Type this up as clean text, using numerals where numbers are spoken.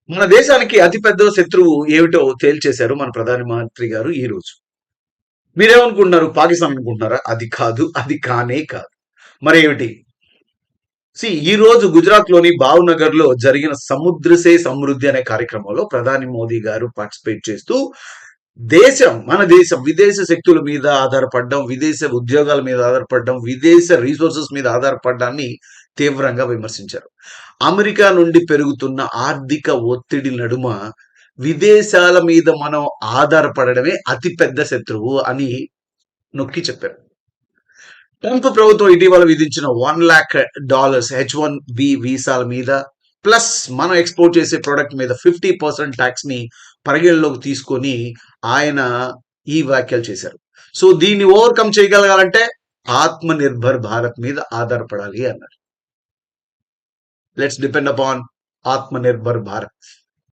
మన దేశానికి అతిపెద్ద శత్రువు ఏమిటో తేల్చేశారు మన ప్రధానమంత్రి గారు ఈ రోజు. మీరేమనుకుంటున్నారు? పాకిస్తాన్ అనుకుంటున్నారా? అది కాదు. అది కానే కాదు. మరేమిటి? ఈ రోజు గుజరాత్ లోని భావ్నగర్ లో జరిగిన సముద్రసే సమృద్ధి అనే కార్యక్రమంలో ప్రధాని మోదీ గారు పార్టిసిపేట్ చేస్తూ మన దేశం విదేశ శక్తుల మీద ఆధారపడడం, విదేశ ఉద్యోగాల మీద ఆధారపడడం, విదేశ రిసోర్సెస్ మీద ఆధారపడడాన్ని తీవ్రంగా విమర్శించారు. అమెరికా నుండి పెరుగుతున్న ఆర్థిక ఒత్తిడి నడుమ విదేశాల మీద మనం ఆధారపడడమే అతిపెద్ద శత్రువు అని నొక్కి చెప్పారు. ట్రంప్ ప్రభుత్వం ఇటీవల విధించిన $1,00,000 H1B వీసాల మీద ప్లస్ మనం ఎక్స్పోర్ట్ చేసే ప్రొడక్ట్ మీద 50% ట్యాక్స్ ని పరిగణలోకి తీసుకొని ఆయన ఈ వ్యాఖ్యలు చేశారు. సో దీన్ని ఓవర్కమ్ చేయగలగాలంటే ఆత్మ నిర్భర్ భారత్ మీద ఆధారపడాలి అన్నారు. లెట్స్ డిపెండ్ అపాన్ ఆత్మ నిర్భర్ భారత్.